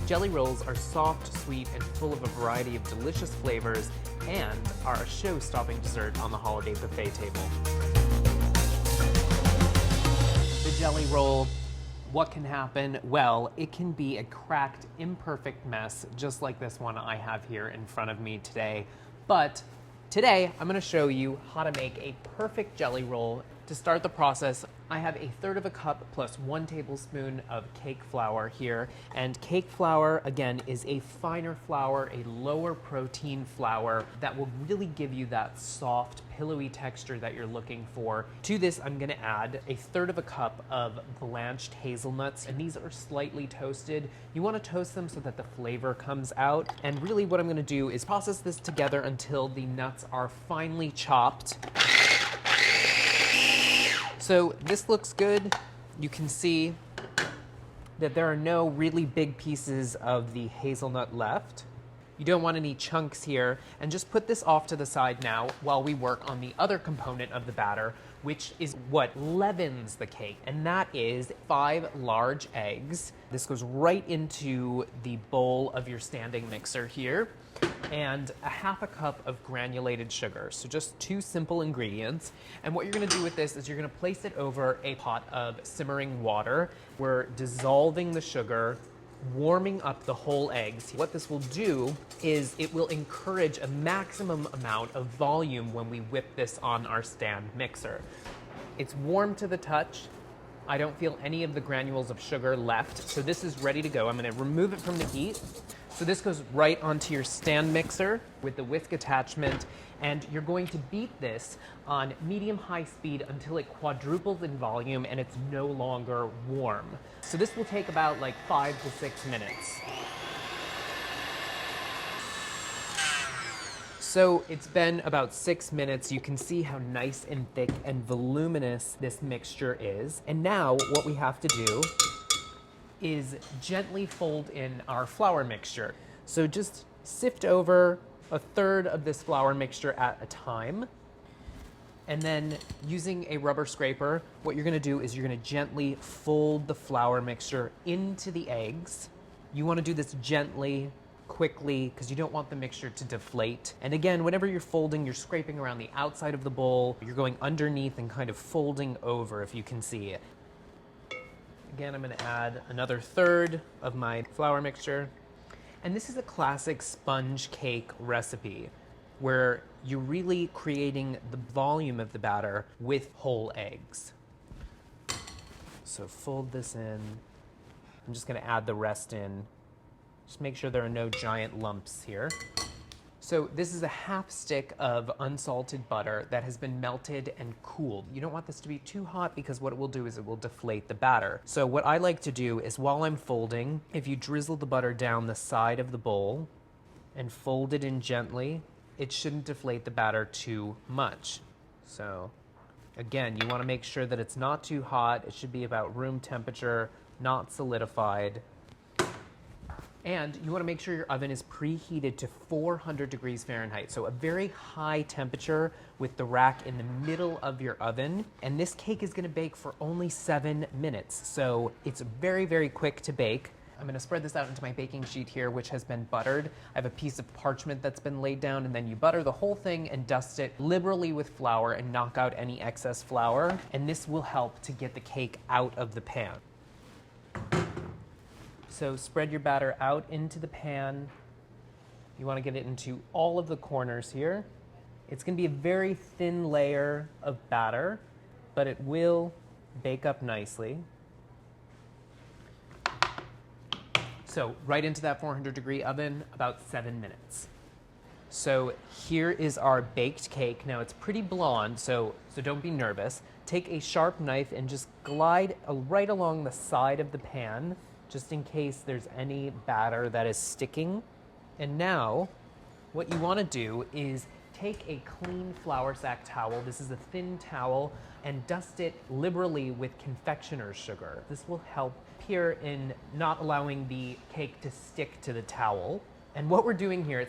Jelly rolls are soft, sweet, and full of a variety of delicious flavors and are a show-stopping dessert on the holiday buffet table. The jelly roll, what can happen? Well, it can be a cracked, imperfect mess, just like this one I have here in front of me today. But today, I'm going to show you how to make a perfect jelly roll. To start the process, I have 1/3 cup plus 1 tablespoon of cake flour here. And cake flour, again, is a finer flour, a lower protein flour that will really give you that soft, pillowy texture that you're looking for. To this, I'm going to add 1/3 cup of blanched hazelnuts, and these are slightly toasted. You want to toast them so that the flavor comes out. And really what I'm going to do is process this together until the nuts are finely chopped. So this looks good. You can see that there are no really big pieces of the hazelnut left. You don't want any chunks here, and just put this off to the side now while we work on the other component of the batter, which is what leavens the cake, and that is 5 large eggs. This goes right into the bowl of your standing mixer here, and 1/2 cup of granulated sugar. So just 2 simple ingredients. And what you're gonna do with this is you're gonna place it over a pot of simmering water. We're dissolving the sugar, warming up the whole eggs. What this will do is it will encourage a maximum amount of volume when we whip this on our stand mixer. It's warm to the touch. I don't feel any of the granules of sugar left, so this is ready to go. I'm gonna remove it from the heat. So this goes right onto your stand mixer with the whisk attachment, and you're going to beat this on medium-high speed until it quadruples in volume and it's no longer warm. So this will take about like 5 to 6 minutes. So it's been about 6 minutes. You can see how nice and thick and voluminous this mixture is. And now what we have to do is gently fold in our flour mixture. So just sift over 1/3 of this flour mixture at a time. And then using a rubber scraper, what you're gonna do is you're gonna gently fold the flour mixture into the eggs. You wanna do this gently, quickly, because you don't want the mixture to deflate. And again, whenever you're folding, you're scraping around the outside of the bowl. You're going underneath and kind of folding over, if you can see it. Again, I'm going to add another 1/3 of my flour mixture. And this is a classic sponge cake recipe where you're really creating the volume of the batter with whole eggs. So fold this in. I'm just going to add the rest in. Just make sure there are no giant lumps here. So this is a 1/2 stick of unsalted butter that has been melted and cooled. You don't want this to be too hot because what it will do is it will deflate the batter. So what I like to do is while I'm folding, if you drizzle the butter down the side of the bowl and fold it in gently, it shouldn't deflate the batter too much. So again, you want to make sure that it's not too hot. It should be about room temperature, not solidified. And you want to make sure your oven is preheated to 400 degrees Fahrenheit. So a very high temperature with the rack in the middle of your oven. And this cake is going to bake for only 7 minutes. So it's very, very quick to bake. I'm going to spread this out into my baking sheet here, which has been buttered. I have a piece of parchment that's been laid down, and then you butter the whole thing and dust it liberally with flour and knock out any excess flour. And this will help to get the cake out of the pan. So spread your batter out into the pan. You want to get it into all of the corners here. It's going to be a very thin layer of batter, but it will bake up nicely. So right into that 400-degree oven, about 7 minutes. So here is our baked cake. Now it's pretty blonde, so don't be nervous. Take a sharp knife and just glide right along the side of the pan, just in case there's any batter that is sticking. And now, what you want to do is take a clean flour sack towel, this is a thin towel, and dust it liberally with confectioner's sugar. This will help here in not allowing the cake to stick to the towel. And what we're doing here,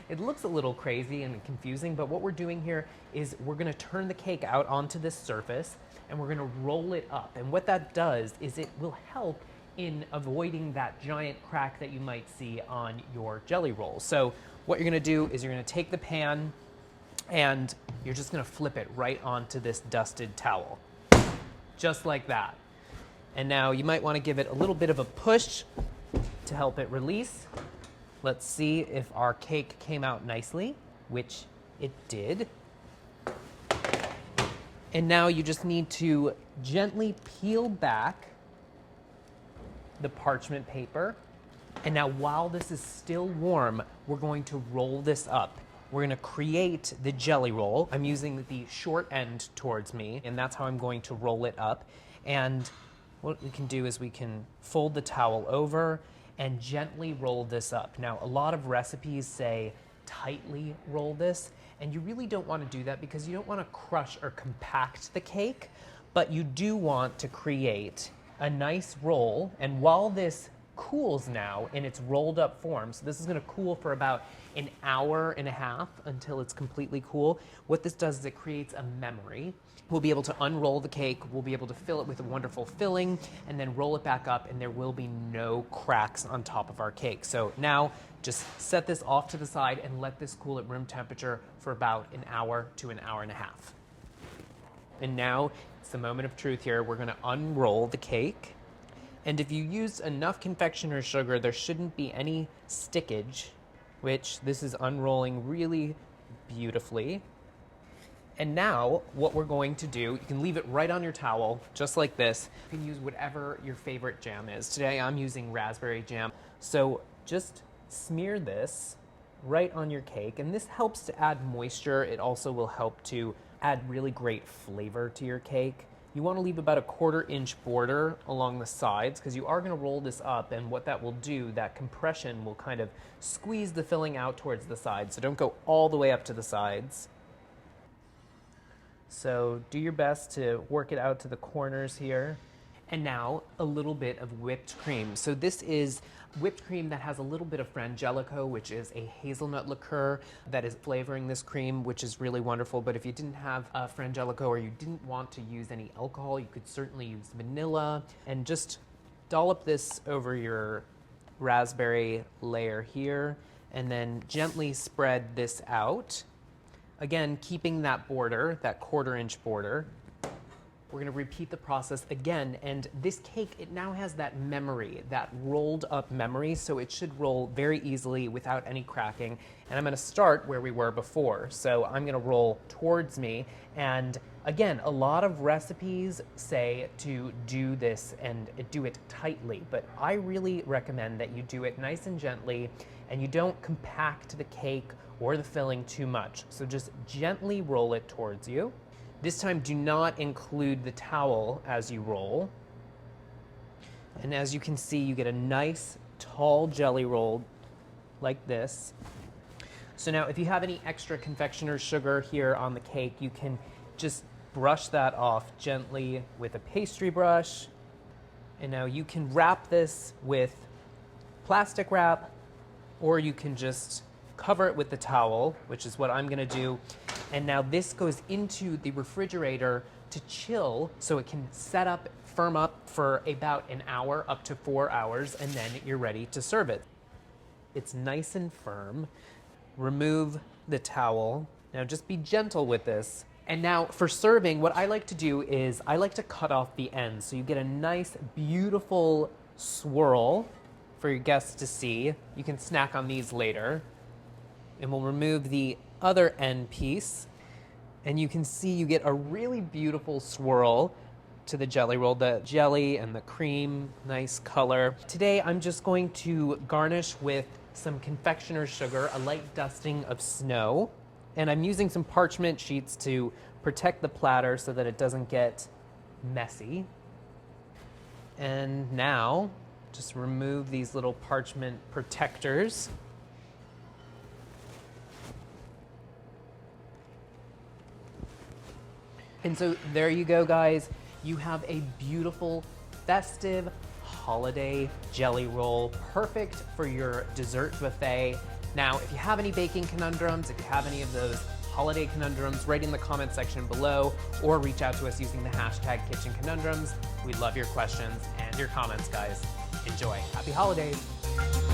it looks a little crazy and confusing, but what we're doing here is we're gonna turn the cake out onto this surface and we're gonna roll it up. And what that does is it will help in avoiding that giant crack that you might see on your jelly roll. So what you're gonna do is you're gonna take the pan and you're just gonna flip it right onto this dusted towel, just like that. And now you might wanna give it a little bit of a push to help it release. Let's see if our cake came out nicely, which it did. And now you just need to gently peel back the parchment paper. And now while this is still warm, we're going to roll this up. We're gonna create the jelly roll. I'm using the short end towards me, and that's how I'm going to roll it up. And what we can do is we can fold the towel over and gently roll this up. Now, a lot of recipes say tightly roll this, and you really don't want to do that because you don't want to crush or compact the cake, but you do want to create a nice roll. And while this cools now in its rolled up form, so this is going to cool for about an hour and a half until it's completely cool. What this does is it creates a memory. We'll be able to unroll the cake, we'll be able to fill it with a wonderful filling, and then roll it back up, and there will be no cracks on top of our cake. So now just set this off to the side and let this cool at room temperature for about an hour to an hour and a half. And now it's the moment of truth here. We're gonna unroll the cake. And if you use enough confectioner sugar, there shouldn't be any stickage, which this is unrolling really beautifully. And now what we're going to do, you can leave it right on your towel, just like this. You can use whatever your favorite jam is. Today I'm using raspberry jam. So just smear this right on your cake, and this helps to add moisture. It also will help to add really great flavor to your cake. You want to leave about a 1/4 inch border along the sides because you are going to roll this up, and what that will do, that compression will kind of squeeze the filling out towards the sides. So don't go all the way up to the sides. So do your best to work it out to the corners here. And now a little bit of whipped cream. So this is whipped cream that has a little bit of frangelico, which is a hazelnut liqueur that is flavoring this cream, which is really wonderful. But if you didn't have frangelico or you didn't want to use any alcohol, you could certainly use vanilla, and just dollop this over your raspberry layer here, and then gently spread this out. Again, keeping that border, that 1/4 inch border. We're gonna repeat the process again, and this cake, it now has that memory, that rolled up memory, so it should roll very easily without any cracking. And I'm gonna start where we were before. So I'm gonna roll towards me, and again, a lot of recipes say to do this and do it tightly, but I really recommend that you do it nice and gently, and you don't compact the cake or the filling too much. So just gently roll it towards you. This time, do not include the towel as you roll. And as you can see, you get a nice tall jelly roll like this. So now if you have any extra confectioner's sugar here on the cake, you can just brush that off gently with a pastry brush. And now you can wrap this with plastic wrap, or you can just cover it with the towel, which is what I'm gonna do. And now this goes into the refrigerator to chill so it can set up, firm up for about an hour, up to 4 hours, and then you're ready to serve it. It's nice and firm. Remove the towel. Now just be gentle with this. And now for serving, what I like to do is I like to cut off the ends so you get a nice, beautiful swirl for your guests to see. You can snack on these later. And we'll remove the other end piece, and you can see you get a really beautiful swirl to the jelly roll, the jelly and the cream, nice color. Today I'm just going to garnish with some confectioner's sugar, a light dusting of snow, and I'm using some parchment sheets to protect the platter so that it doesn't get messy. And now just remove these little parchment protectors. And so there you go, guys. You have a beautiful, festive, holiday jelly roll, perfect for your dessert buffet. Now, if you have any baking conundrums, if you have any of those holiday conundrums, write in the comment section below, or reach out to us using the hashtag Kitchen Conundrums. We love your questions and your comments, guys. Enjoy. Happy holidays.